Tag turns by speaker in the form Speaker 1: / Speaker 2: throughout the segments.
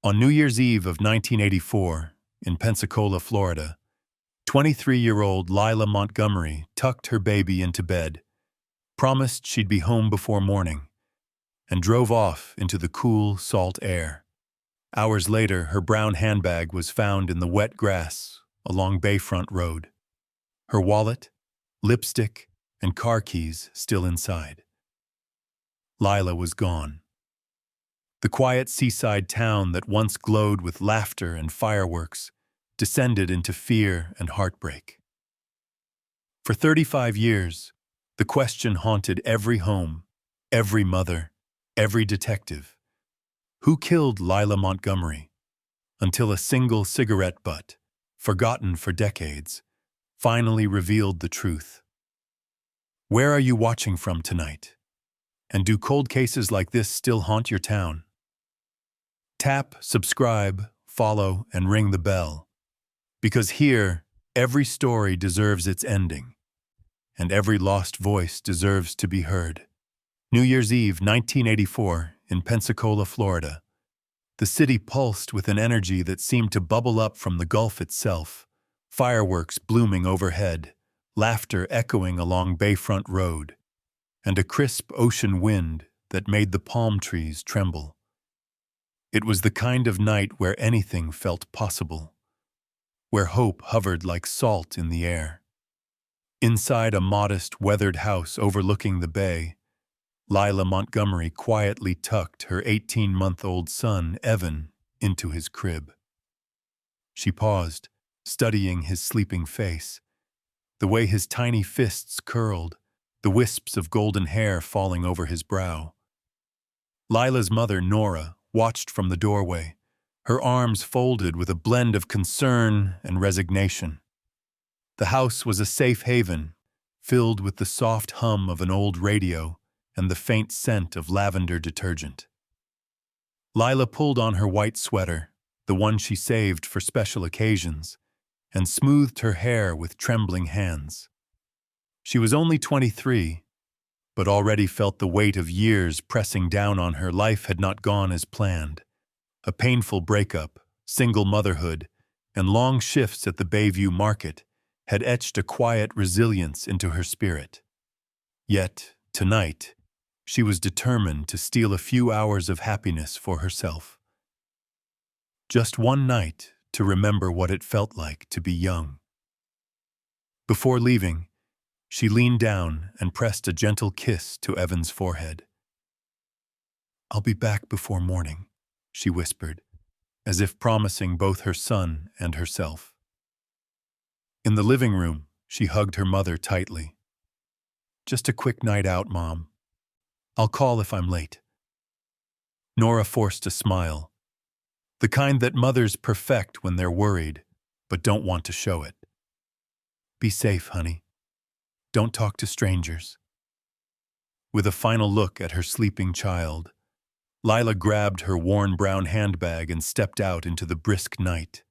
Speaker 1: On New Year's Eve of 1984, in Pensacola, Florida, 23-year-old Lila Montgomery tucked her baby into bed, promised she'd be home before morning, and drove off into the cool, salt air. Hours later, her brown handbag was found in the wet grass along Bayfront Road. Her wallet, lipstick, and car keys still inside. Lila was gone. The quiet seaside town that once glowed with laughter and fireworks descended into fear and heartbreak. For 35 years, the question haunted every home, every mother, every detective. Who killed Lila Montgomery? Until a single cigarette butt, forgotten for decades, finally revealed the truth. Where are you watching from tonight? And do cold cases like this still haunt your town? Tap, subscribe, follow, and ring the bell. Because here, every story deserves its ending, and every lost voice deserves to be heard. New Year's Eve, 1984, in Pensacola, Florida. The city pulsed with an energy that seemed to bubble up from the Gulf itself, fireworks blooming overhead, laughter echoing along Bayfront Road, and a crisp ocean wind that made the palm trees tremble. It was the kind of night where anything felt possible, where hope hovered like salt in the air. Inside a modest, weathered house overlooking the bay, Lila Montgomery quietly tucked her 18-month-old son, Evan, into his crib. She paused, studying his sleeping face, the way his tiny fists curled, the wisps of golden hair falling over his brow. Lila's mother, Nora, watched from the doorway, her arms folded with a blend of concern and resignation. The house was a safe haven, filled with the soft hum of an old radio and the faint scent of lavender detergent. Lila pulled on her white sweater, the one she saved for special occasions, and smoothed her hair with trembling hands. She was only 23, but already felt the weight of years pressing down on her. Life had not gone as planned. A painful breakup, single motherhood, and long shifts at the Bayview market had etched a quiet resilience into her spirit. Yet, tonight, she was determined to steal a few hours of happiness for herself. Just one night to remember what it felt like to be young. Before leaving, she leaned down and pressed a gentle kiss to Evan's forehead. "I'll be back before morning," she whispered, as if promising both her son and herself. In the living room, she hugged her mother tightly. "Just a quick night out, Mom. I'll call if I'm late." Nora forced a smile, the kind that mothers perfect when they're worried, but don't want to show it. "Be safe, honey. Don't talk to strangers." With a final look at her sleeping child, Lila grabbed her worn brown handbag and stepped out into the brisk night.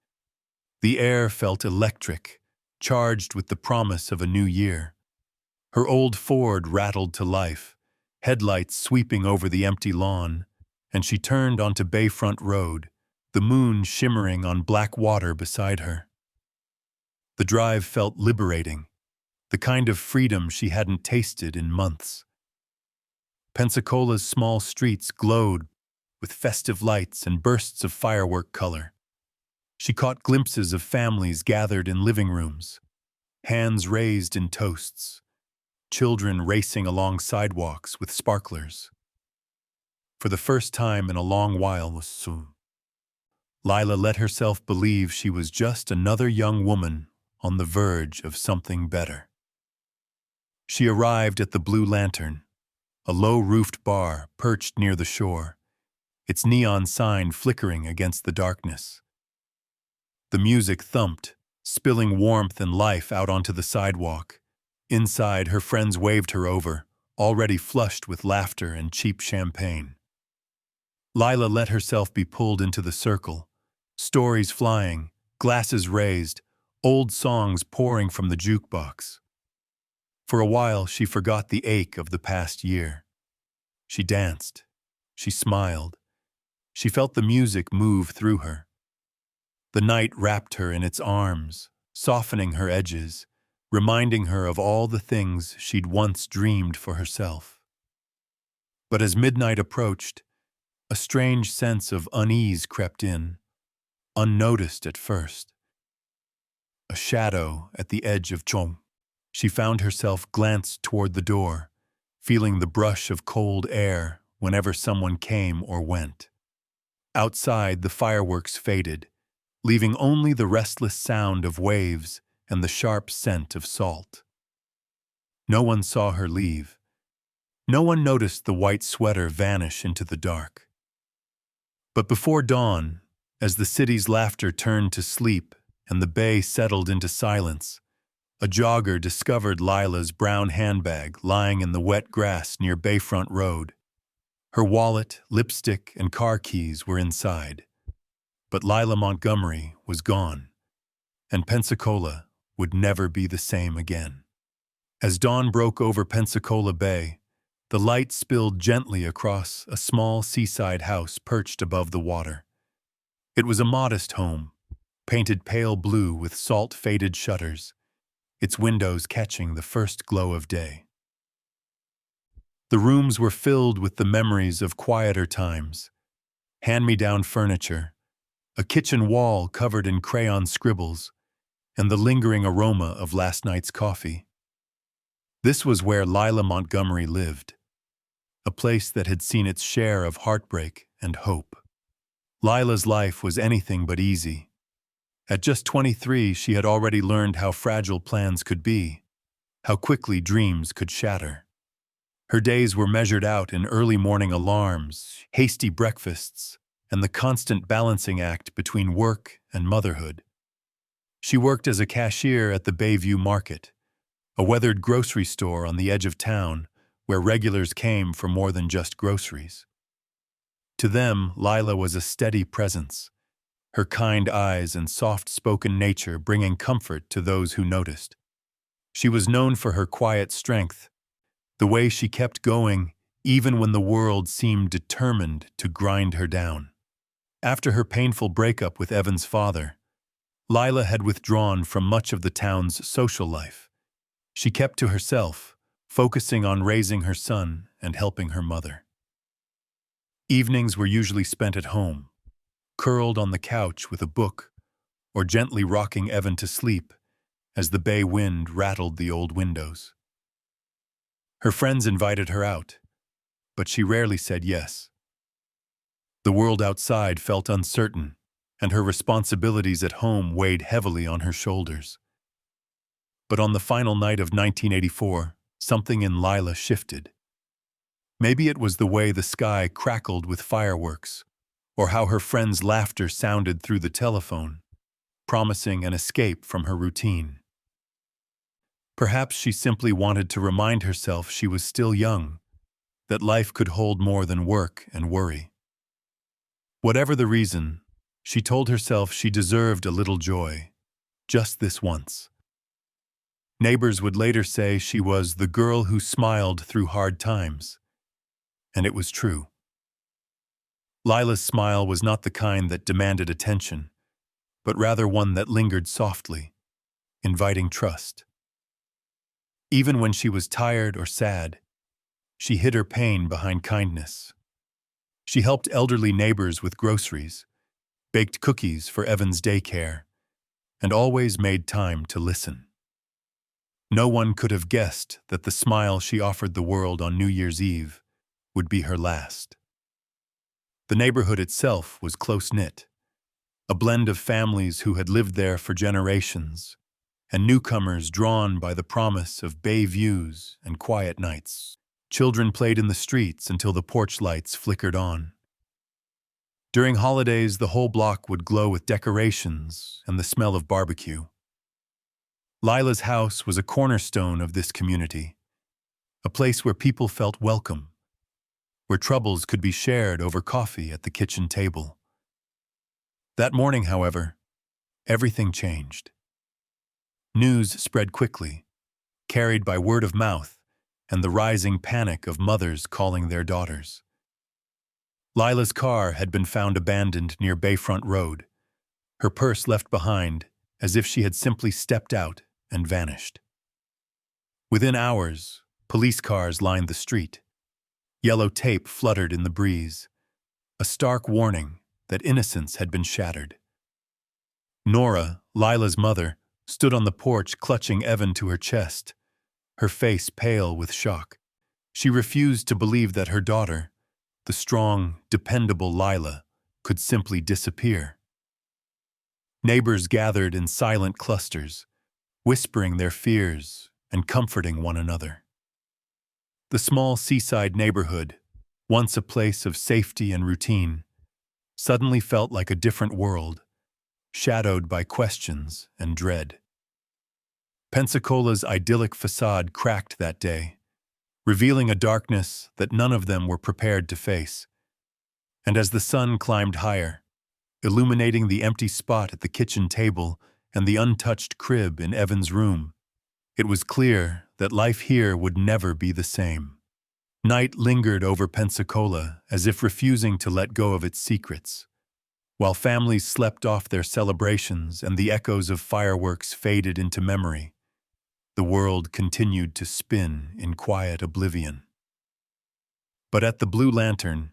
Speaker 1: The air felt electric, charged with the promise of a new year. Her old Ford rattled to life, headlights sweeping over the empty lawn, and she turned onto Bayfront Road, the moon shimmering on black water beside her. The drive felt liberating, the kind of freedom she hadn't tasted in months. Pensacola's small streets glowed with festive lights and bursts of firework color. She caught glimpses of families gathered in living rooms, hands raised in toasts, children racing along sidewalks with sparklers. For the first time in a long while, Lila let herself believe she was just another young woman on the verge of something better. She arrived at the Blue Lantern, a low-roofed bar perched near the shore, its neon sign flickering against the darkness. The music thumped, spilling warmth and life out onto the sidewalk. Inside, her friends waved her over, already flushed with laughter and cheap champagne. Lila let herself be pulled into the circle, stories flying, glasses raised, old songs pouring from the jukebox. For a while, she forgot the ache of the past year. She danced. She smiled. She felt the music move through her. The night wrapped her in its arms, softening her edges, reminding her of all the things she'd once dreamed for herself. But as midnight approached, a strange sense of unease crept in, unnoticed at first. A shadow at the edge of Chong. She found herself glanced toward the door, feeling the brush of cold air whenever someone came or went. Outside, the fireworks faded, leaving only the restless sound of waves and the sharp scent of salt. No one saw her leave. No one noticed the white sweater vanish into the dark. But before dawn, as the city's laughter turned to sleep and the bay settled into silence, a jogger discovered Lila's brown handbag lying in the wet grass near Bayfront Road. Her wallet, lipstick, and car keys were inside. But Lila Montgomery was gone, and Pensacola would never be the same again. As dawn broke over Pensacola Bay, the light spilled gently across a small seaside house perched above the water. It was a modest home, painted pale blue with salt-faded shutters, its windows catching the first glow of day. The rooms were filled with the memories of quieter times, hand-me-down furniture, a kitchen wall covered in crayon scribbles, and the lingering aroma of last night's coffee. This was where Lila Montgomery lived, a place that had seen its share of heartbreak and hope. Lila's life was anything but easy. At just 23, she had already learned how fragile plans could be, how quickly dreams could shatter. Her days were measured out in early morning alarms, hasty breakfasts, and the constant balancing act between work and motherhood. She worked as a cashier at the Bayview Market, a weathered grocery store on the edge of town where regulars came for more than just groceries. To them, Lila was a steady presence, her kind eyes and soft-spoken nature bringing comfort to those who noticed. She was known for her quiet strength, the way she kept going even when the world seemed determined to grind her down. After her painful breakup with Evan's father, Lila had withdrawn from much of the town's social life. She kept to herself, focusing on raising her son and helping her mother. Evenings were usually spent at home, curled on the couch with a book, or gently rocking Evan to sleep as the bay wind rattled the old windows. Her friends invited her out, but she rarely said yes. The world outside felt uncertain, and her responsibilities at home weighed heavily on her shoulders. But on the final night of 1984, something in Lila shifted. Maybe it was the way the sky crackled with fireworks, or how her friends' laughter sounded through the telephone, promising an escape from her routine. Perhaps she simply wanted to remind herself she was still young, that life could hold more than work and worry. Whatever the reason, she told herself she deserved a little joy, just this once. Neighbors would later say she was the girl who smiled through hard times, and it was true. Lila's smile was not the kind that demanded attention, but rather one that lingered softly, inviting trust. Even when she was tired or sad, she hid her pain behind kindness. She helped elderly neighbors with groceries, baked cookies for Evan's daycare, and always made time to listen. No one could have guessed that the smile she offered the world on New Year's Eve would be her last. The neighborhood itself was close-knit, a blend of families who had lived there for generations, and newcomers drawn by the promise of bay views and quiet nights. Children played in the streets until the porch lights flickered on. During holidays, the whole block would glow with decorations and the smell of barbecue. Lila's house was a cornerstone of this community, a place where people felt welcome, where troubles could be shared over coffee at the kitchen table. That morning, however, everything changed. News spread quickly, carried by word of mouth and the rising panic of mothers calling their daughters. Lila's car had been found abandoned near Bayfront Road, her purse left behind as if she had simply stepped out and vanished. Within hours, police cars lined the street. Yellow tape fluttered in the breeze, a stark warning that innocence had been shattered. Nora, Lila's mother, stood on the porch clutching Evan to her chest, her face pale with shock. She refused to believe that her daughter, the strong, dependable Lila, could simply disappear. Neighbors gathered in silent clusters, whispering their fears and comforting one another. The small seaside neighborhood, once a place of safety and routine, suddenly felt like a different world, shadowed by questions and dread. Pensacola's idyllic facade cracked that day, revealing a darkness that none of them were prepared to face. And as the sun climbed higher, illuminating the empty spot at the kitchen table and the untouched crib in Evan's room, it was clear that life here would never be the same. Night lingered over Pensacola as if refusing to let go of its secrets. While families slept off their celebrations and the echoes of fireworks faded into memory, the world continued to spin in quiet oblivion. But at the Blue Lantern,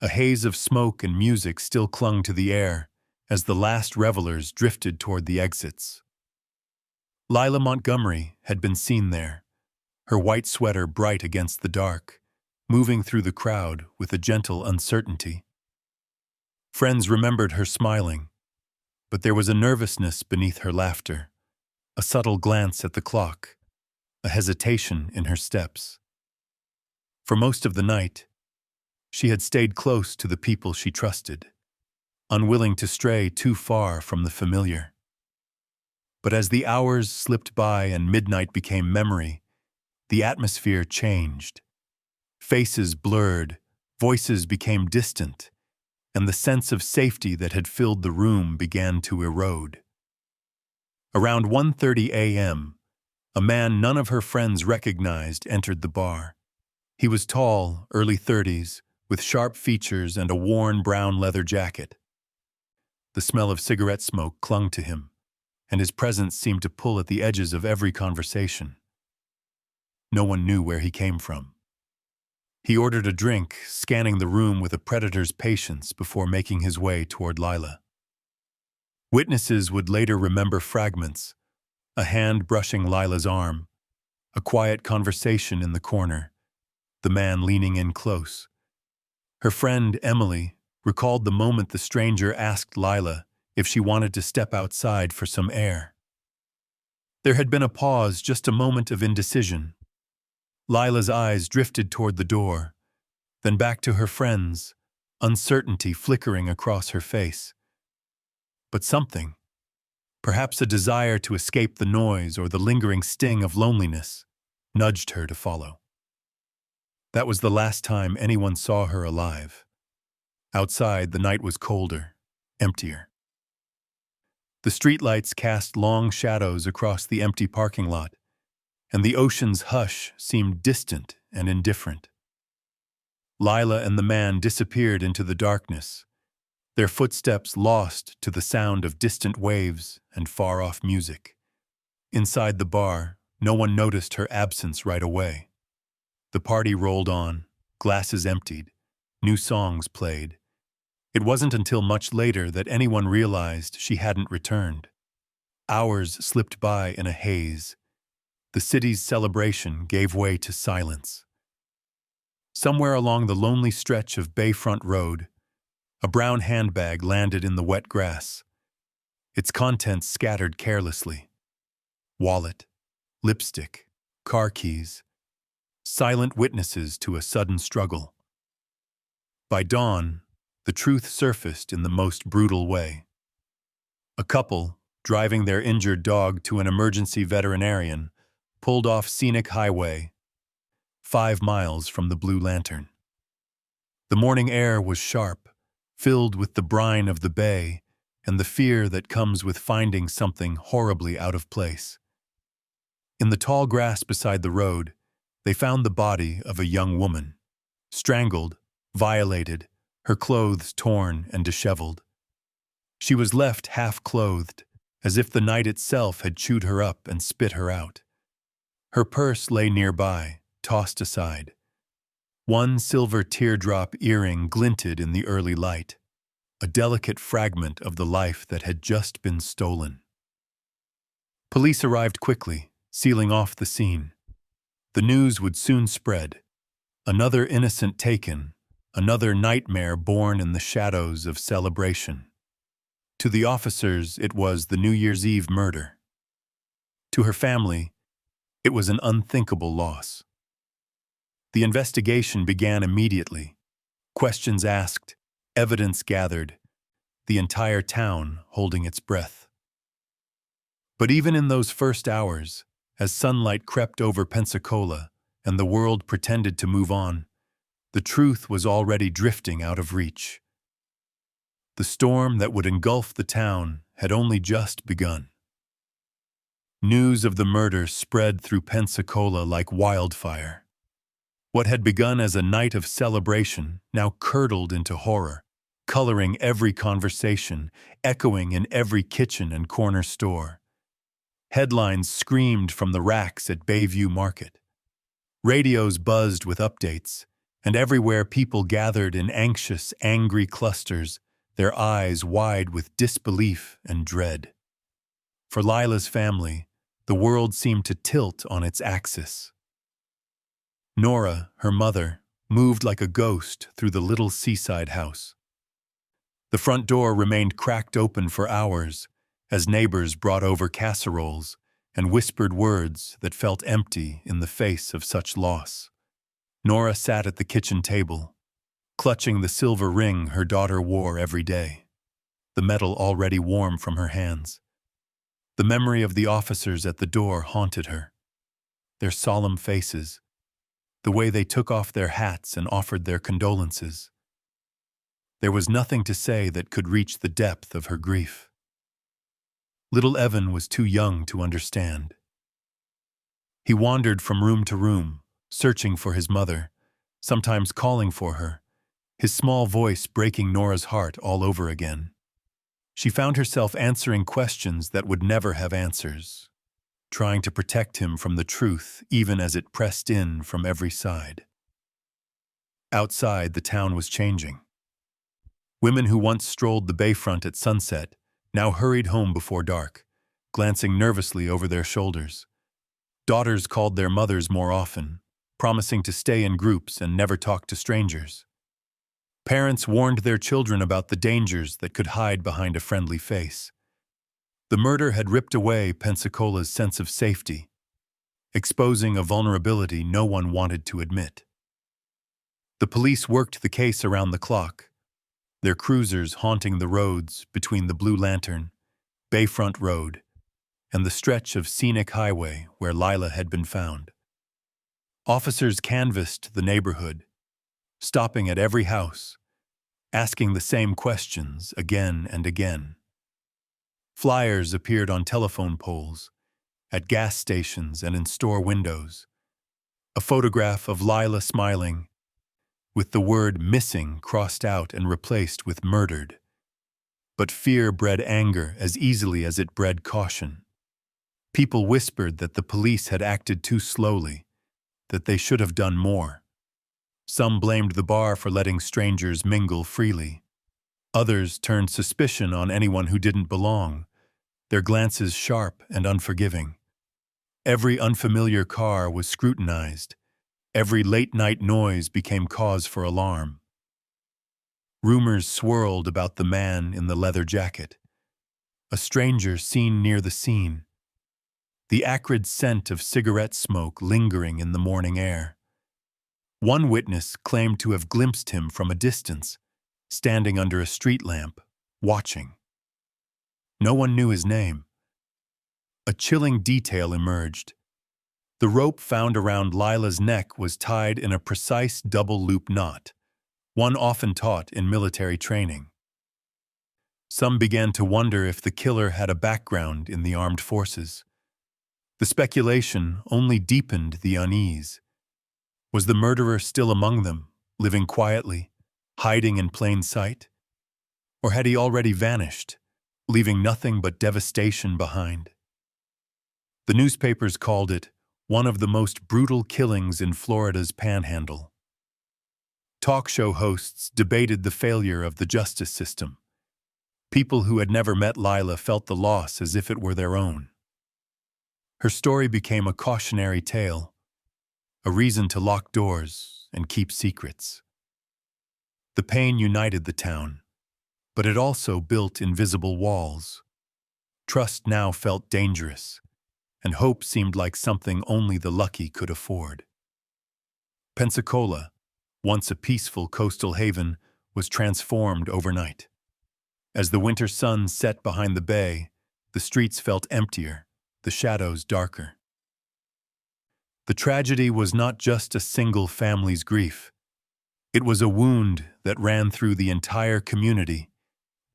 Speaker 1: a haze of smoke and music still clung to the air as the last revelers drifted toward the exits. Lila Montgomery had been seen there, her white sweater bright against the dark, moving through the crowd with a gentle uncertainty. Friends remembered her smiling, but there was a nervousness beneath her laughter, a subtle glance at the clock, a hesitation in her steps. For most of the night, she had stayed close to the people she trusted, unwilling to stray too far from the familiar. But as the hours slipped by and midnight became memory, the atmosphere changed. Faces blurred, voices became distant, and the sense of safety that had filled the room began to erode. Around 1:30 a.m., a man none of her friends recognized entered the bar. He was tall, early 30s, with sharp features and a worn brown leather jacket. The smell of cigarette smoke clung to him, and his presence seemed to pull at the edges of every conversation. No one knew where he came from. He ordered a drink, scanning the room with a predator's patience before making his way toward Lila. Witnesses would later remember fragments: a hand brushing Lila's arm, a quiet conversation in the corner, the man leaning in close. Her friend, Emily, recalled the moment the stranger asked Lila if she wanted to step outside for some air. There had been a pause, just a moment of indecision. Lila's eyes drifted toward the door, then back to her friends, uncertainty flickering across her face. But something, perhaps a desire to escape the noise or the lingering sting of loneliness, nudged her to follow. That was the last time anyone saw her alive. Outside, the night was colder, emptier. The streetlights cast long shadows across the empty parking lot, and the ocean's hush seemed distant and indifferent. Lila and the man disappeared into the darkness, their footsteps lost to the sound of distant waves and far-off music. Inside the bar, no one noticed her absence right away. The party rolled on, glasses emptied, new songs played. It wasn't until much later that anyone realized she hadn't returned. Hours slipped by in a haze. The city's celebration gave way to silence. Somewhere along the lonely stretch of Bayfront Road, a brown handbag landed in the wet grass, its contents scattered carelessly. Wallet, lipstick, car keys, silent witnesses to a sudden struggle. By dawn, the truth surfaced in the most brutal way. A couple, driving their injured dog to an emergency veterinarian, pulled off scenic highway, 5 miles from the Blue Lantern. The morning air was sharp, filled with the brine of the bay and the fear that comes with finding something horribly out of place. In the tall grass beside the road, they found the body of a young woman, strangled, violated, her clothes torn and disheveled. She was left half-clothed, as if the night itself had chewed her up and spit her out. Her purse lay nearby, tossed aside. One silver teardrop earring glinted in the early light, a delicate fragment of the life that had just been stolen. Police arrived quickly, sealing off the scene. The news would soon spread. Another innocent taken, another nightmare born in the shadows of celebration. To the officers, it was the New Year's Eve murder. To her family, it was an unthinkable loss. The investigation began immediately. Questions asked, evidence gathered, the entire town holding its breath. But even in those first hours, as sunlight crept over Pensacola and the world pretended to move on, the truth was already drifting out of reach. The storm that would engulf the town had only just begun. News of the murder spread through Pensacola like wildfire. What had begun as a night of celebration now curdled into horror, coloring every conversation, echoing in every kitchen and corner store. Headlines screamed from the racks at Bayview Market. Radios buzzed with updates, and everywhere people gathered in anxious, angry clusters, their eyes wide with disbelief and dread. For Lila's family, the world seemed to tilt on its axis. Nora, her mother, moved like a ghost through the little seaside house. The front door remained cracked open for hours as neighbors brought over casseroles and whispered words that felt empty in the face of such loss. Nora sat at the kitchen table, clutching the silver ring her daughter wore every day, the metal already warm from her hands. The memory of the officers at the door haunted her, their solemn faces, the way they took off their hats and offered their condolences. There was nothing to say that could reach the depth of her grief. Little Evan was too young to understand. He wandered from room to room, searching for his mother, sometimes calling for her, his small voice breaking Nora's heart all over again. She found herself answering questions that would never have answers, trying to protect him from the truth even as it pressed in from every side. Outside, the town was changing. Women who once strolled the bayfront at sunset now hurried home before dark, glancing nervously over their shoulders. Daughters called their mothers more often, promising to stay in groups and never talk to strangers. Parents warned their children about the dangers that could hide behind a friendly face. The murder had ripped away Pensacola's sense of safety, exposing a vulnerability no one wanted to admit. The police worked the case around the clock, their cruisers haunting the roads between the Blue Lantern, Bayfront Road, and the stretch of scenic highway where Lila had been found. Officers canvassed the neighborhood, stopping at every house, asking the same questions again and again. Flyers appeared on telephone poles, at gas stations and in store windows. A photograph of Lila smiling, with the word missing crossed out and replaced with murdered. But fear bred anger as easily as it bred caution. People whispered that the police had acted too slowly, that they should have done more. Some blamed the bar for letting strangers mingle freely. Others turned suspicion on anyone who didn't belong, their glances sharp and unforgiving. Every unfamiliar car was scrutinized. Every late-night noise became cause for alarm. Rumors swirled about the man in the leather jacket, a stranger seen near the scene, the acrid scent of cigarette smoke lingering in the morning air. One witness claimed to have glimpsed him from a distance, standing under a street lamp, watching. No one knew his name. A chilling detail emerged. The rope found around Lila's neck was tied in a precise double-loop knot, one often taught in military training. Some began to wonder if the killer had a background in the armed forces. The speculation only deepened the unease. Was the murderer still among them, living quietly, hiding in plain sight? Or had he already vanished, leaving nothing but devastation behind? The newspapers called it one of the most brutal killings in Florida's Panhandle. Talk show hosts debated the failure of the justice system. People who had never met Lila felt the loss as if it were their own. Her story became a cautionary tale, a reason to lock doors and keep secrets. The pain united the town, but it also built invisible walls. Trust now felt dangerous, and hope seemed like something only the lucky could afford. Pensacola, once a peaceful coastal haven, was transformed overnight. As the winter sun set behind the bay, the streets felt emptier, the shadows darker. The tragedy was not just a single family's grief. It was a wound that ran through the entire community,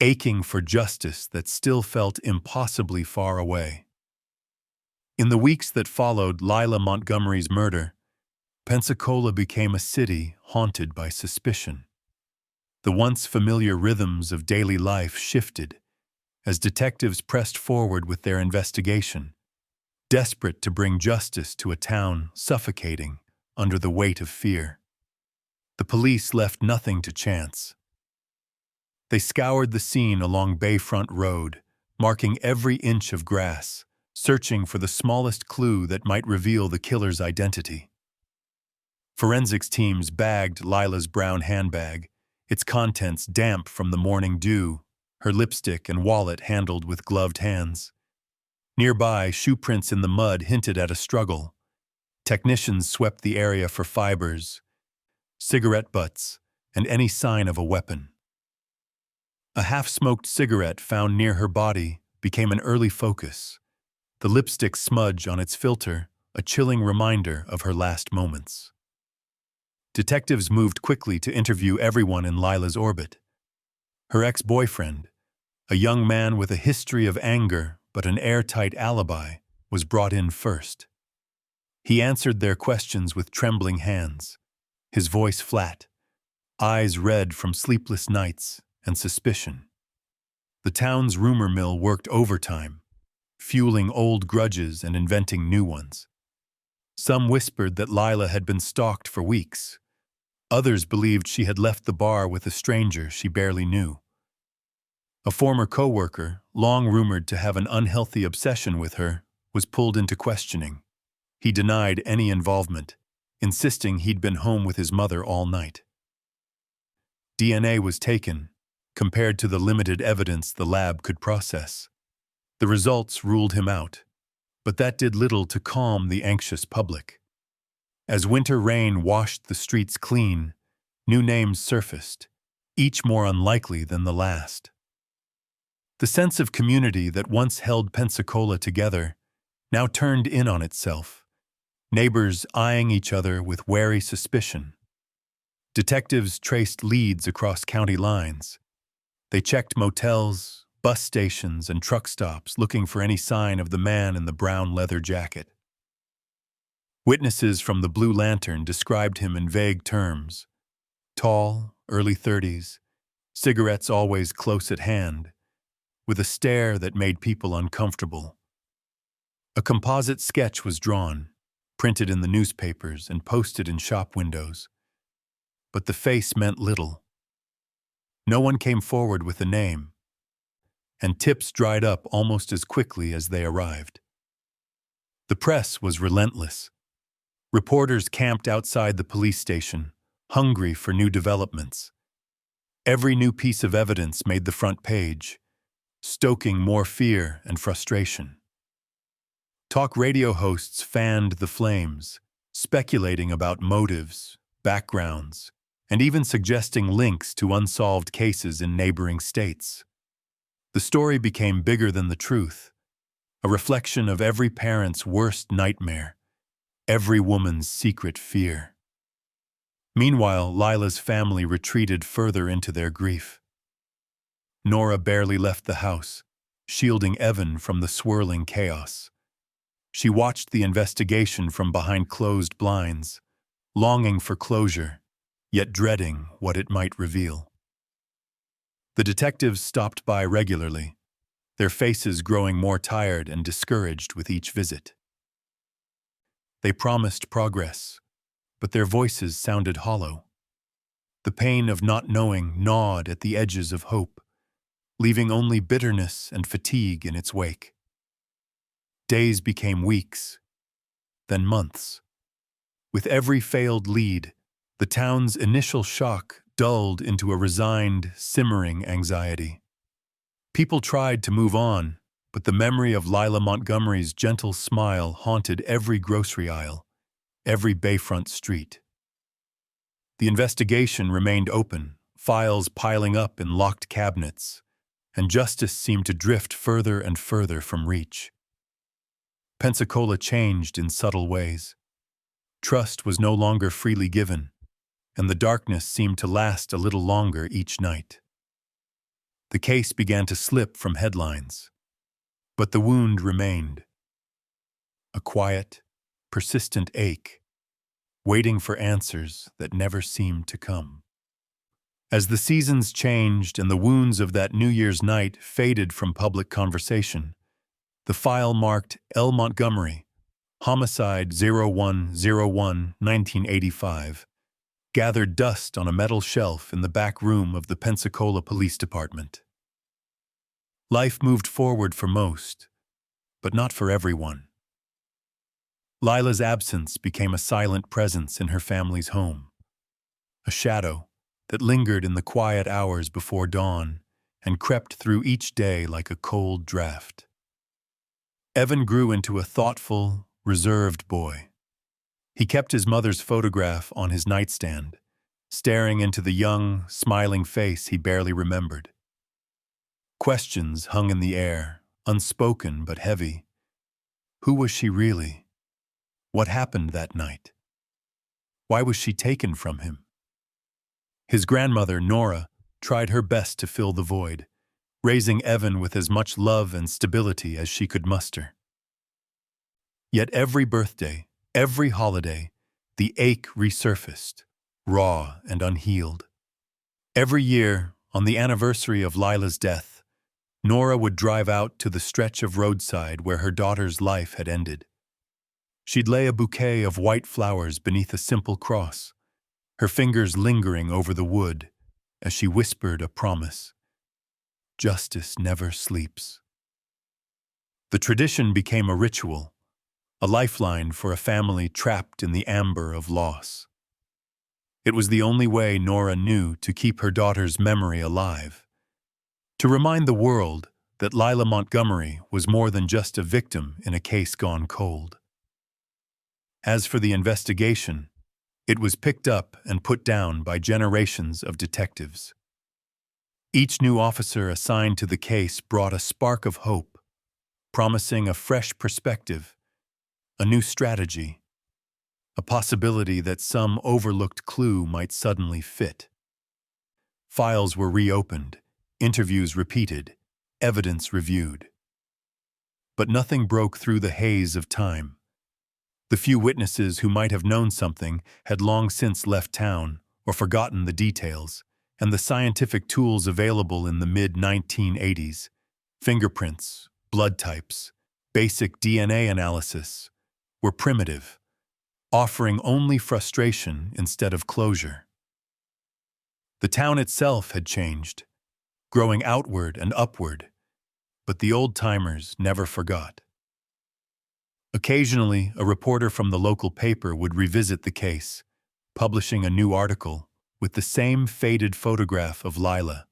Speaker 1: aching for justice that still felt impossibly far away. In the weeks that followed Lila Montgomery's murder, Pensacola became a city haunted by suspicion. The once familiar rhythms of daily life shifted as detectives pressed forward with their investigation, desperate to bring justice to a town suffocating under the weight of fear. The police left nothing to chance. They scoured the scene along Bayfront Road, marking every inch of grass, searching for the smallest clue that might reveal the killer's identity. Forensics teams bagged Lila's brown handbag, its contents damp from the morning dew, her lipstick and wallet handled with gloved hands. Nearby, shoe prints in the mud hinted at a struggle. Technicians swept the area for fibers, cigarette butts, and any sign of a weapon. A half-smoked cigarette found near her body became an early focus, the lipstick smudge on its filter a chilling reminder of her last moments. Detectives moved quickly to interview everyone in Lila's orbit. Her ex-boyfriend, a young man with a history of anger but an airtight alibi, was brought in first. He answered their questions with trembling hands, his voice flat, eyes red from sleepless nights and suspicion. The town's rumor mill worked overtime, fueling old grudges and inventing new ones. Some whispered that Lila had been stalked for weeks. Others believed she had left the bar with a stranger she barely knew. A former co-worker, long rumored to have an unhealthy obsession with her, was pulled into questioning. He denied any involvement, insisting he'd been home with his mother all night. DNA was taken, compared to the limited evidence the lab could process. The results ruled him out, but that did little to calm the anxious public. As winter rain washed the streets clean, new names surfaced, each more unlikely than the last. The sense of community that once held Pensacola together now turned in on itself, neighbors eyeing each other with wary suspicion. Detectives traced leads across county lines. They checked motels, bus stations, and truck stops looking for any sign of the man in the brown leather jacket. Witnesses from the Blue Lantern described him in vague terms. Tall, early 30s, cigarettes always close at hand, with a stare that made people uncomfortable. A composite sketch was drawn, printed in the newspapers and posted in shop windows. But the face meant little. No one came forward with a name, and tips dried up almost as quickly as they arrived. The press was relentless. Reporters camped outside the police station, hungry for new developments. Every new piece of evidence made the front page, stoking more fear and frustration. Talk radio hosts fanned the flames, speculating about motives, backgrounds, and even suggesting links to unsolved cases in neighboring states. The story became bigger than the truth, a reflection of every parent's worst nightmare, every woman's secret fear. Meanwhile, Lila's family retreated further into their grief. Nora barely left the house, shielding Evan from the swirling chaos. She watched the investigation from behind closed blinds, longing for closure, yet dreading what it might reveal. The detectives stopped by regularly, their faces growing more tired and discouraged with each visit. They promised progress, but their voices sounded hollow. The pain of not knowing gnawed at the edges of hope, leaving only bitterness and fatigue in its wake. Days became weeks, then months. With every failed lead, the town's initial shock dulled into a resigned, simmering anxiety. People tried to move on, but the memory of Lila Montgomery's gentle smile haunted every grocery aisle, every bayfront street. The investigation remained open, files piling up in locked cabinets, and justice seemed to drift further and further from reach. Pensacola changed in subtle ways. Trust was no longer freely given, and the darkness seemed to last a little longer each night. The case began to slip from headlines, but the wound remained. A quiet, persistent ache, waiting for answers that never seemed to come. As the seasons changed and the wounds of that New Year's night faded from public conversation, the file marked L. Montgomery, Homicide 01/01/1985, gathered dust on a metal shelf in the back room of the Pensacola Police Department. Life moved forward for most, but not for everyone. Lila's absence became a silent presence in her family's home, a shadow that lingered in the quiet hours before dawn and crept through each day like a cold draft. Evan grew into a thoughtful, reserved boy. He kept his mother's photograph on his nightstand, staring into the young, smiling face he barely remembered. Questions hung in the air, unspoken but heavy. Who was she really? What happened that night? Why was she taken from him? His grandmother, Nora, tried her best to fill the void, raising Evan with as much love and stability as she could muster. Yet every birthday, every holiday, the ache resurfaced, raw and unhealed. Every year, on the anniversary of Lila's death, Nora would drive out to the stretch of roadside where her daughter's life had ended. She'd lay a bouquet of white flowers beneath a simple cross, her fingers lingering over the wood as she whispered a promise. Justice never sleeps. The tradition became a ritual, a lifeline for a family trapped in the amber of loss. It was the only way Nora knew to keep her daughter's memory alive, to remind the world that Lila Montgomery was more than just a victim in a case gone cold. As for the investigation, it was picked up and put down by generations of detectives. Each new officer assigned to the case brought a spark of hope, promising a fresh perspective, a new strategy, a possibility that some overlooked clue might suddenly fit. Files were reopened, interviews repeated, evidence reviewed. But nothing broke through the haze of time. The few witnesses who might have known something had long since left town or forgotten the details, and the scientific tools available in the mid-1980s, fingerprints, blood types, basic DNA analysis, were primitive, offering only frustration instead of closure. The town itself had changed, growing outward and upward, but the old-timers never forgot. Occasionally, a reporter from the local paper would revisit the case, publishing a new article with the same faded photograph of Lila,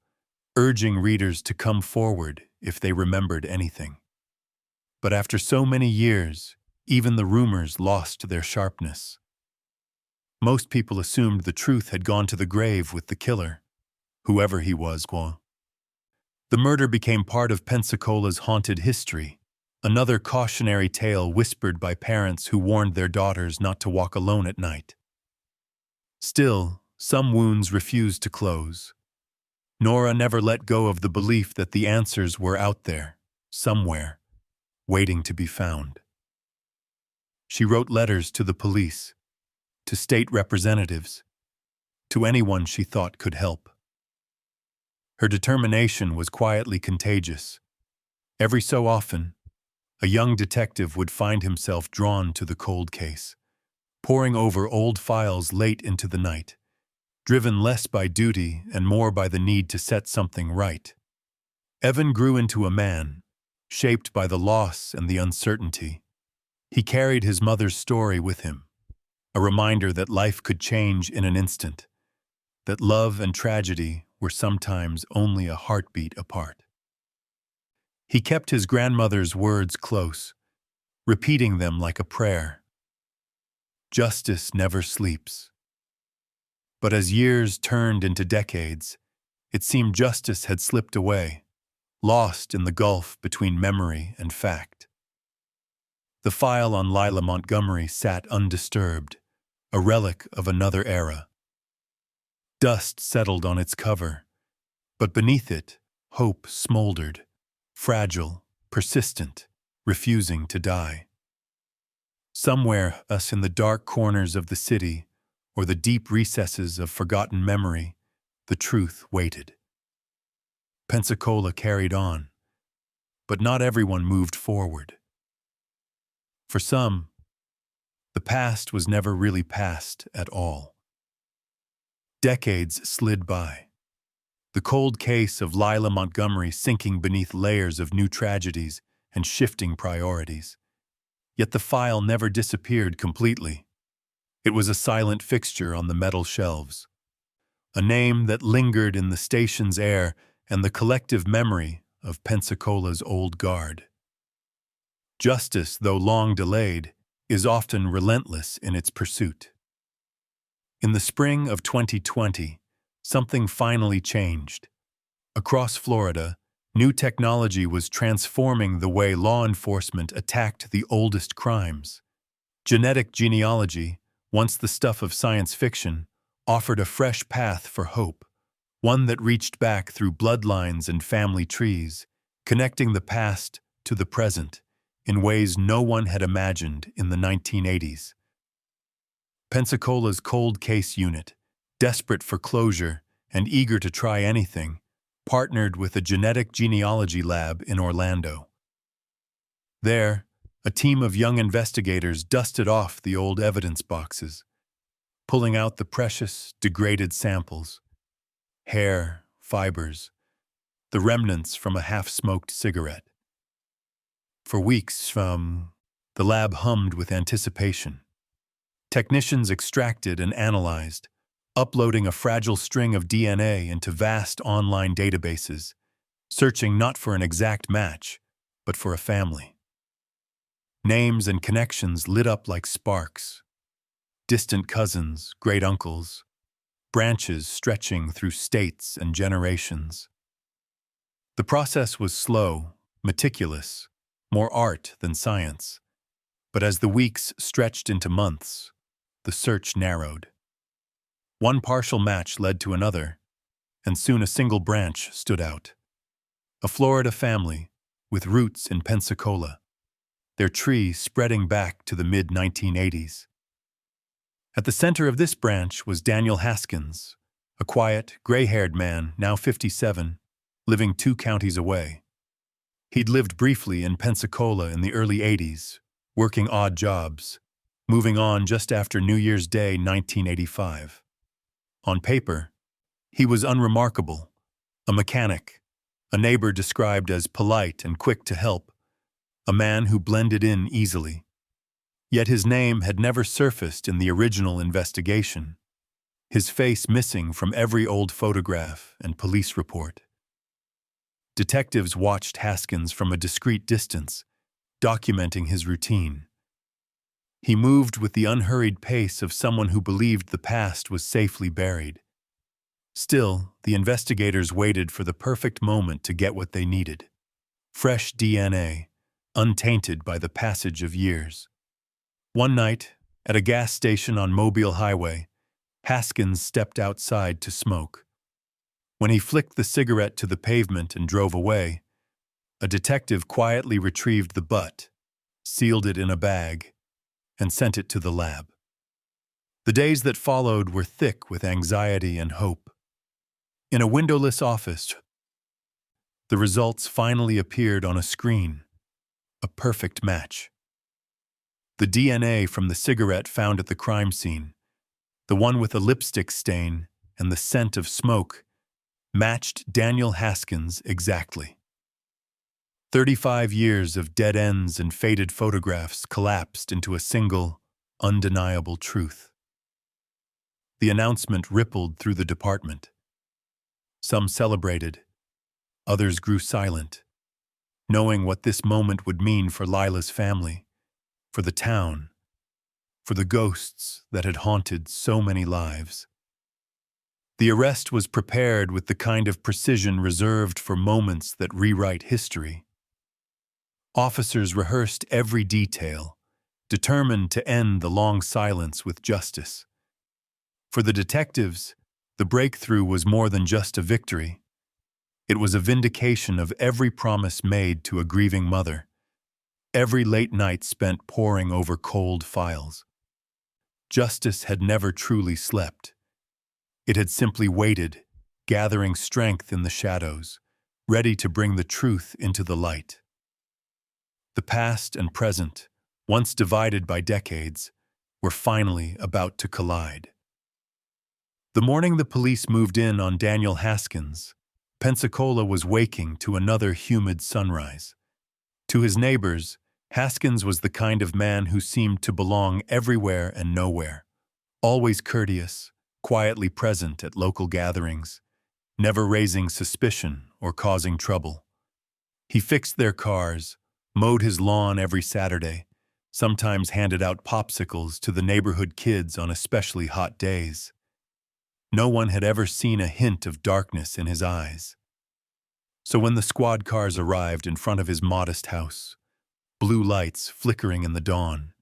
Speaker 1: urging readers to come forward if they remembered anything. But after so many years, even the rumors lost their sharpness. Most people assumed the truth had gone to the grave with the killer, whoever he was. The murder became part of Pensacola's haunted history, another cautionary tale whispered by parents who warned their daughters not to walk alone at night. Still, some wounds refused to close. Nora never let go of the belief that the answers were out there, somewhere, waiting to be found. She wrote letters to the police, to state representatives, to anyone she thought could help. Her determination was quietly contagious. Every so often, a young detective would find himself drawn to the cold case, poring over old files late into the night, driven less by duty and more by the need to set something right. Evan grew into a man, shaped by the loss and the uncertainty. He carried his mother's story with him, a reminder that life could change in an instant, that love and tragedy were sometimes only a heartbeat apart. He kept his grandmother's words close, repeating them like a prayer. Justice never sleeps. But as years turned into decades, it seemed justice had slipped away, lost in the gulf between memory and fact. The file on Lila Montgomery sat undisturbed, a relic of another era. Dust settled on its cover, but beneath it, hope smoldered, fragile, persistent, refusing to die. Somewhere, in the dark corners of the city, or the deep recesses of forgotten memory, the truth waited. Pensacola carried on, but not everyone moved forward. For some, the past was never really past at all. Decades slid by, the cold case of Lila Montgomery sinking beneath layers of new tragedies and shifting priorities. Yet the file never disappeared completely. It was a silent fixture on the metal shelves, a name that lingered in the station's air and the collective memory of Pensacola's old guard. Justice, though long delayed, is often relentless in its pursuit. In the spring of 2020, something finally changed. Across Florida, new technology was transforming the way law enforcement attacked the oldest crimes. Genetic genealogy, once the stuff of science fiction, offered a fresh path for hope, one that reached back through bloodlines and family trees, connecting the past to the present in ways no one had imagined in the 1980s. Pensacola's cold case unit, desperate for closure and eager to try anything, partnered with a genetic genealogy lab in Orlando. There, a team of young investigators dusted off the old evidence boxes, pulling out the precious, degraded samples, hair, fibers, the remnants from a half-smoked cigarette. For weeks, the lab hummed with anticipation. Technicians extracted and analyzed, uploading a fragile string of DNA into vast online databases, searching not for an exact match, but for a family. Names and connections lit up like sparks. Distant cousins, great uncles, branches stretching through states and generations. The process was slow, meticulous, more art than science. But as the weeks stretched into months, the search narrowed. One partial match led to another, and soon a single branch stood out. A Florida family with roots in Pensacola, their tree spreading back to the mid-1980s. At the center of this branch was Daniel Haskins, a quiet, gray-haired man, now 57, living 2 counties away. He'd lived briefly in Pensacola in the early 80s, working odd jobs, moving on just after New Year's Day 1985. On paper, he was unremarkable, a mechanic, a neighbor described as polite and quick to help, a man who blended in easily. Yet his name had never surfaced in the original investigation, his face missing from every old photograph and police report. Detectives watched Haskins from a discreet distance, documenting his routine. He moved with the unhurried pace of someone who believed the past was safely buried. Still, the investigators waited for the perfect moment to get what they needed. Fresh DNA, untainted by the passage of years. One night, at a gas station on Mobile Highway, Haskins stepped outside to smoke. When he flicked the cigarette to the pavement and drove away, a detective quietly retrieved the butt, sealed it in a bag, and sent it to the lab. The days that followed were thick with anxiety and hope. In a windowless office, the results finally appeared on a screen. A perfect match. The DNA from the cigarette found at the crime scene, the one with a lipstick stain and the scent of smoke, matched Daniel Haskins exactly. 35 years of dead ends and faded photographs collapsed into a single, undeniable truth. The announcement rippled through the department. Some celebrated, others grew silent, knowing what this moment would mean for Lila's family, for the town, for the ghosts that had haunted so many lives. The arrest was prepared with the kind of precision reserved for moments that rewrite history. Officers rehearsed every detail, determined to end the long silence with justice. For the detectives, the breakthrough was more than just a victory. It was a vindication of every promise made to a grieving mother, every late night spent poring over cold files. Justice had never truly slept. It had simply waited, gathering strength in the shadows, ready to bring the truth into the light. The past and present, once divided by decades, were finally about to collide. The morning the police moved in on Daniel Haskins, Pensacola was waking to another humid sunrise. To his neighbors, Haskins was the kind of man who seemed to belong everywhere and nowhere, always courteous, quietly present at local gatherings, never raising suspicion or causing trouble. He fixed their cars, mowed his lawn every Saturday, sometimes handed out popsicles to the neighborhood kids on especially hot days. No one had ever seen a hint of darkness in his eyes. So when the squad cars arrived in front of his modest house, blue lights flickering in the dawn,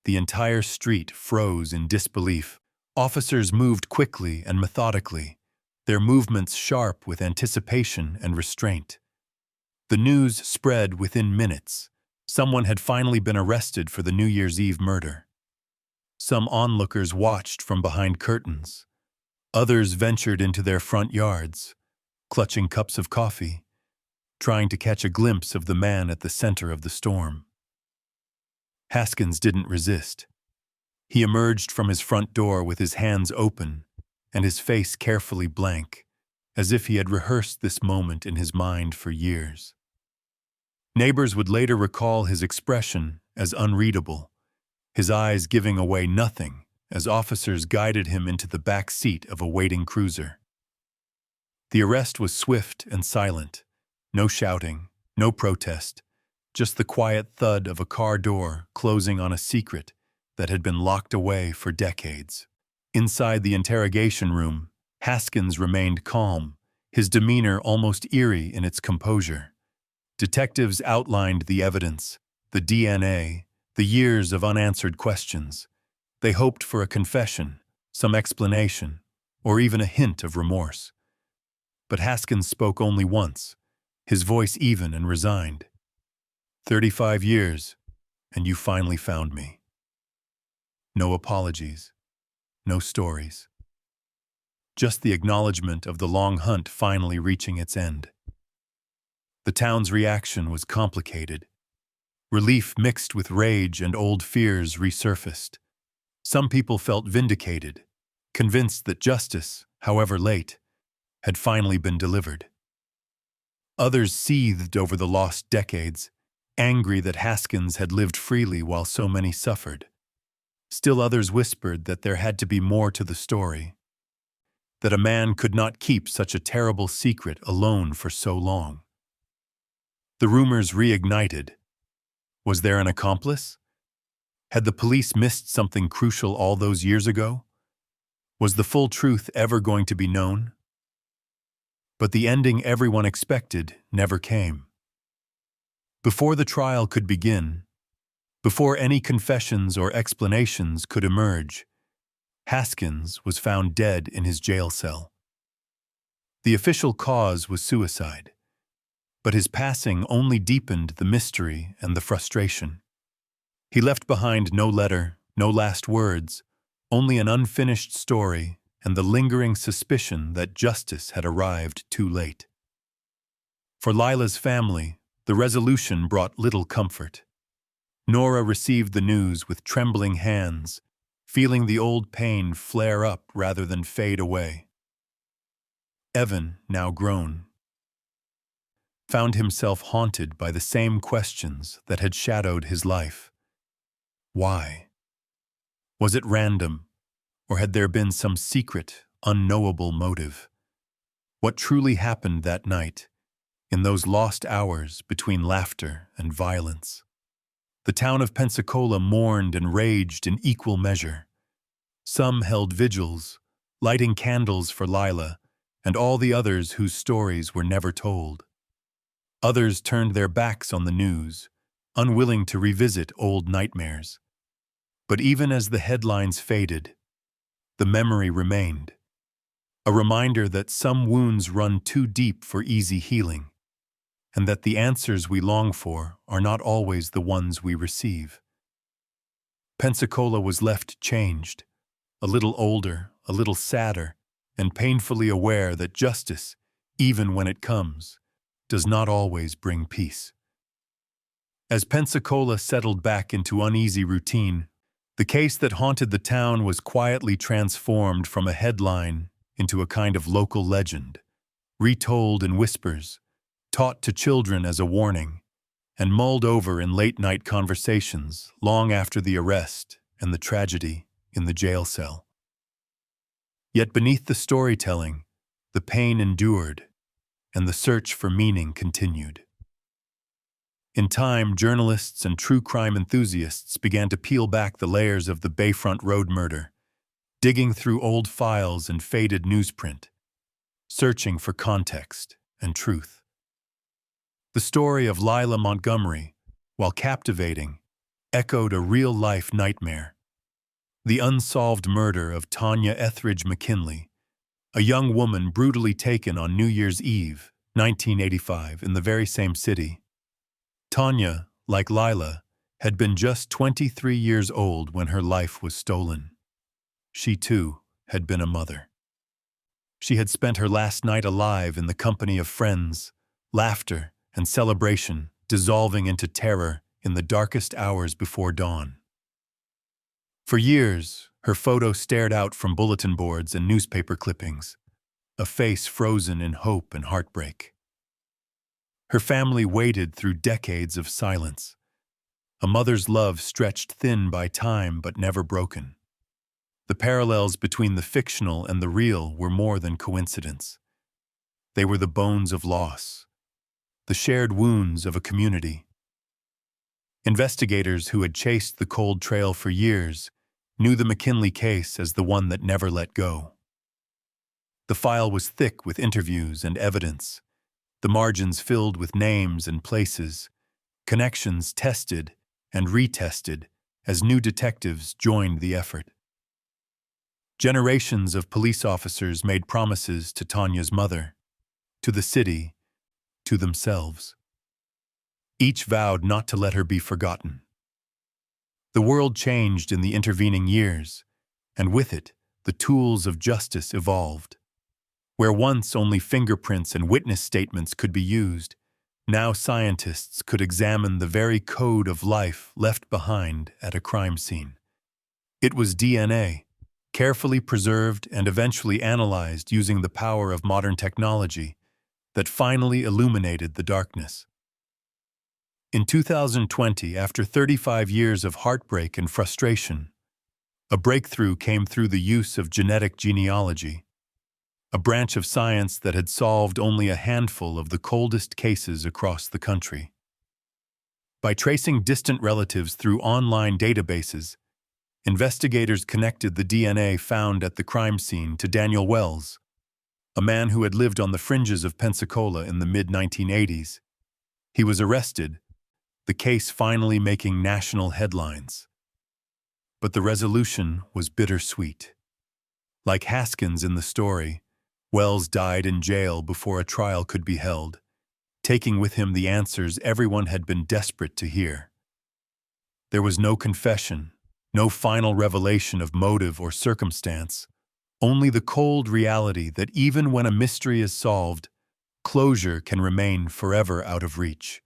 Speaker 1: the entire street froze in disbelief. Officers moved quickly and methodically, their movements sharp with anticipation and restraint. The news spread within minutes. Someone had finally been arrested for the New Year's Eve murder. Some onlookers watched from behind curtains. Others ventured into their front yards, clutching cups of coffee, trying to catch a glimpse of the man at the center of the storm. Haskins didn't resist. He emerged from his front door with his hands open and his face carefully blank, as if he had rehearsed this moment in his mind for years. Neighbors would later recall his expression as unreadable, his eyes giving away nothing as officers guided him into the back seat of a waiting cruiser. The arrest was swift and silent. No shouting, no protest, just the quiet thud of a car door closing on a secret that had been locked away for decades. Inside the interrogation room, Haskins remained calm, his demeanor almost eerie in its composure. Detectives outlined the evidence, the DNA, the years of unanswered questions. They hoped for a confession, some explanation, or even a hint of remorse. But Haskins spoke only once, his voice even and resigned. 35 years, and you finally found me. No apologies, no stories. Just the acknowledgement of the long hunt finally reaching its end. The town's reaction was complicated. Relief mixed with rage and old fears resurfaced. Some people felt vindicated, convinced that justice, however late, had finally been delivered. Others seethed over the lost decades, angry that Haskins had lived freely while so many suffered. Still others whispered that there had to be more to the story, that a man could not keep such a terrible secret alone for so long. The rumors reignited. Was there an accomplice? Had the police missed something crucial all those years ago? Was the full truth ever going to be known? But the ending everyone expected never came. Before the trial could begin, before any confessions or explanations could emerge, Haskins was found dead in his jail cell. The official cause was suicide, but his passing only deepened the mystery and the frustration. He left behind no letter, no last words, Only an unfinished story and the lingering suspicion that justice had arrived too late. For Lila's family, the resolution brought little comfort. Nora received the news with trembling hands, feeling the old pain flare up rather than fade away. Evan, now grown, found himself haunted by the same questions that had shadowed his life. Why? Was it random, or had there been some secret, unknowable motive? What truly happened that night, in those lost hours between laughter and violence? The town of Pensacola mourned and raged in equal measure. Some held vigils, lighting candles for Lila and all the others whose stories were never told. Others turned their backs on the news, unwilling to revisit old nightmares. But even as the headlines faded, the memory remained, a reminder that some wounds run too deep for easy healing, and that the answers we long for are not always the ones we receive. Pensacola was left changed, a little older, a little sadder, and painfully aware that justice, even when it comes, does not always bring peace. As Pensacola settled back into uneasy routine, the case that haunted the town was quietly transformed from a headline into a kind of local legend, retold in whispers, taught to children as a warning, and mulled over in late-night conversations long after the arrest and the tragedy in the jail cell. Yet beneath the storytelling, the pain endured, and the search for meaning continued. In time, journalists and true crime enthusiasts began to peel back the layers of the Bayfront Road murder, digging through old files and faded newsprint, searching for context and truth. The story of Lila Montgomery, while captivating, echoed a real-life nightmare. The unsolved murder of Tanya Etheridge McKinley, a young woman brutally taken on New Year's Eve, 1985, in the very same city. Tanya, like Lila, had been just 23 years old when her life was stolen. She, too, had been a mother. She had spent her last night alive in the company of friends, laughter and celebration dissolving into terror in the darkest hours before dawn. For years, her photo stared out from bulletin boards and newspaper clippings, a face frozen in hope and heartbreak. Her family waded through decades of silence, a mother's love stretched thin by time but never broken. The parallels between the fictional and the real were more than coincidence. They were the bones of loss, the shared wounds of a community. Investigators who had chased the cold trail for years knew the McKinley case as the one that never let go. The file was thick with interviews and evidence, the margins filled with names and places, connections tested and retested as new detectives joined the effort. Generations of police officers made promises to Tanya's mother, to the city, to themselves. Each vowed not to let her be forgotten. The world changed in the intervening years, and with it, the tools of justice evolved. Where once only fingerprints and witness statements could be used, now scientists could examine the very code of life left behind at a crime scene. It was DNA, carefully preserved and eventually analyzed using the power of modern technology, that finally illuminated the darkness. In 2020, after 35 years of heartbreak and frustration, a breakthrough came through the use of genetic genealogy, a branch of science that had solved only a handful of the coldest cases across the country. By tracing distant relatives through online databases, investigators connected the DNA found at the crime scene to Daniel Wells, a man who had lived on the fringes of Pensacola in the mid-1980s. He was arrested, the case finally making national headlines. But the resolution was bittersweet. Like Haskins in the story, Wells died in jail before a trial could be held, taking with him the answers everyone had been desperate to hear. There was no confession, No final revelation of motive or circumstance, only the cold reality that even when a mystery is solved, closure can remain forever out of reach.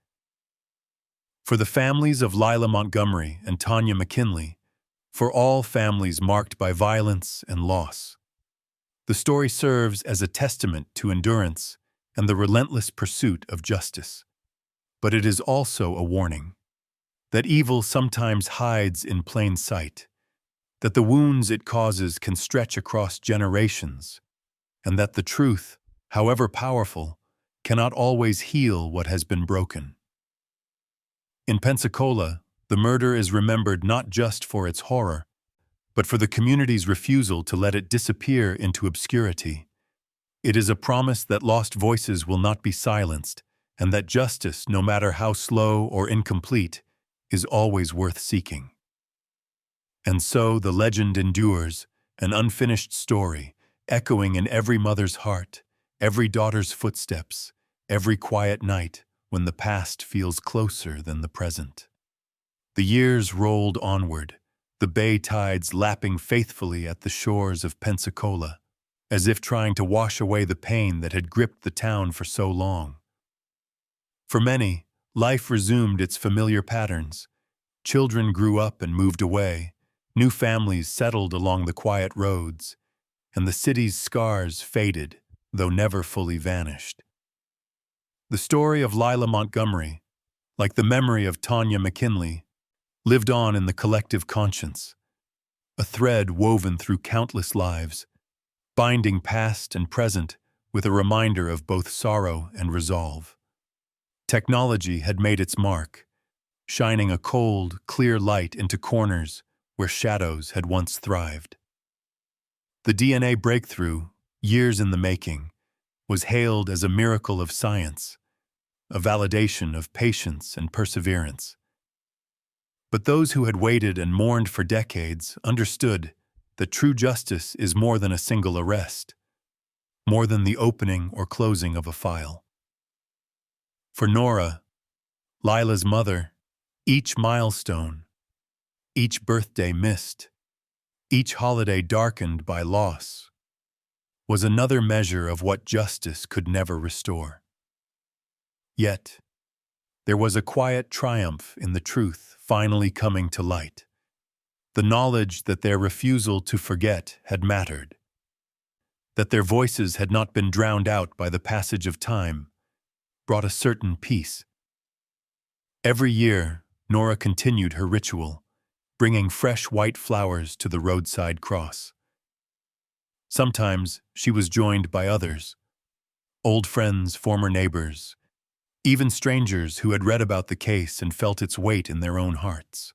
Speaker 1: For the families of Lila Montgomery and Tanya McKinley, for all families marked by violence and loss, the story serves as a testament to endurance and the relentless pursuit of justice. But it is also a warning that evil sometimes hides in plain sight, that the wounds it causes can stretch across generations, and that the truth, however powerful, cannot always heal what has been broken. In Pensacola, the murder is remembered not just for its horror, but for the community's refusal to let it disappear into obscurity. It is a promise that lost voices will not be silenced, and that justice, no matter how slow or incomplete, is always worth seeking. And so the legend endures, an unfinished story, echoing in every mother's heart, every daughter's footsteps, every quiet night when the past feels closer than the present. The years rolled onward, the bay tides lapping faithfully at the shores of Pensacola, as if trying to wash away the pain that had gripped the town for so long. For many, life resumed its familiar patterns. Children grew up and moved away, new families settled along the quiet roads, and the city's scars faded, though never fully vanished. The story of Lila Montgomery, like the memory of Tanya McKinley, lived on in the collective conscience, a thread woven through countless lives, binding past and present with a reminder of both sorrow and resolve. Technology had made its mark, shining a cold, clear light into corners where shadows had once thrived. The DNA breakthrough, years in the making, was hailed as a miracle of science, a validation of patience and perseverance. But those who had waited and mourned for decades understood that true justice is more than a single arrest, more than the opening or closing of a file. For Nora, Lila's mother, each milestone, each birthday missed, each holiday darkened by loss, was another measure of what justice could never restore. Yet, there was a quiet triumph in the truth finally coming to light. The knowledge that their refusal to forget had mattered, that their voices had not been drowned out by the passage of time, brought a certain peace. Every year, Nora continued her ritual, bringing fresh white flowers to the roadside cross. Sometimes she was joined by others, old friends, former neighbors, even strangers who had read about the case and felt its weight in their own hearts.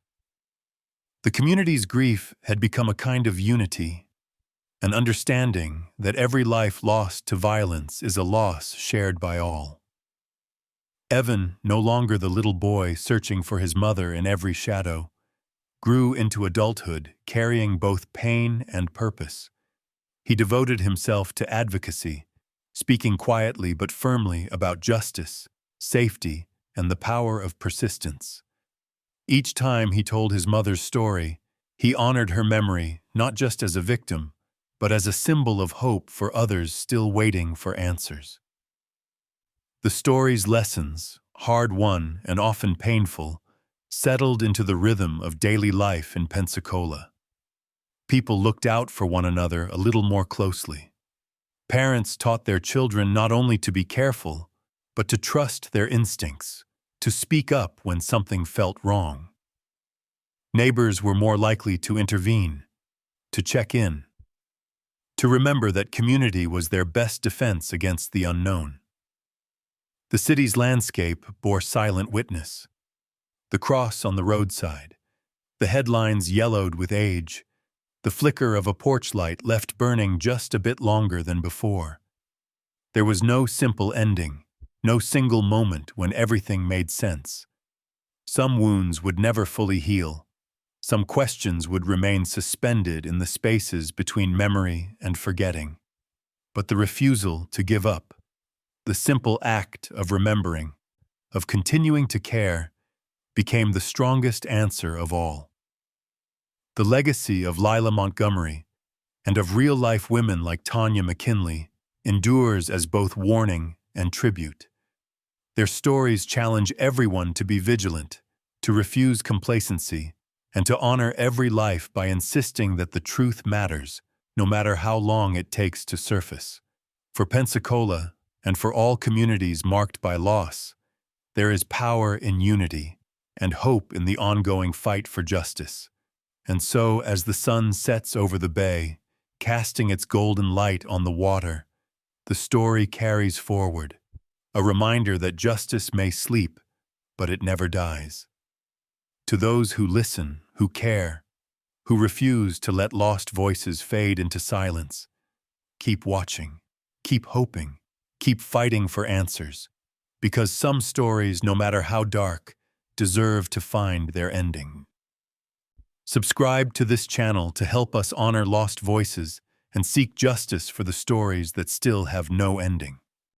Speaker 1: The community's grief had become a kind of unity, an understanding that every life lost to violence is a loss shared by all. Evan, no longer the little boy searching for his mother in every shadow, grew into adulthood carrying both pain and purpose. He devoted himself to advocacy, speaking quietly but firmly about justice, safety, and the power of persistence. Each time he told his mother's story, he honored her memory not just as a victim, but as a symbol of hope for others still waiting for answers. The story's lessons, hard-won and often painful, settled into the rhythm of daily life in Pensacola. People looked out for one another a little more closely. Parents taught their children not only to be careful, but to trust their instincts, to speak up when something felt wrong. Neighbors were more likely to intervene, to check in, to remember that community was their best defense against the unknown. The city's landscape bore silent witness. The cross on the roadside, the headlines yellowed with age, the flicker of a porch light left burning just a bit longer than before. There was no simple ending, no single moment when everything made sense. Some wounds would never fully heal. Some questions would remain suspended in the spaces between memory and forgetting. But the refusal to give up, the simple act of remembering, of continuing to care, became the strongest answer of all. The legacy of Lila Montgomery and of real-life women like Tanya McKinley endures as both warning and tribute. Their stories challenge everyone to be vigilant, to refuse complacency, and to honor every life by insisting that the truth matters, no matter how long it takes to surface. For Pensacola, and for all communities marked by loss, there is power in unity and hope in the ongoing fight for justice. And so, as the sun sets over the bay, casting its golden light on the water, the story carries forward, a reminder that justice may sleep, but it never dies. To those who listen, who care, who refuse to let lost voices fade into silence, keep watching, keep hoping, keep fighting for answers, because some stories, no matter how dark, deserve to find their ending. Subscribe to this channel to help us honor lost voices and seek justice for the stories that still have no ending.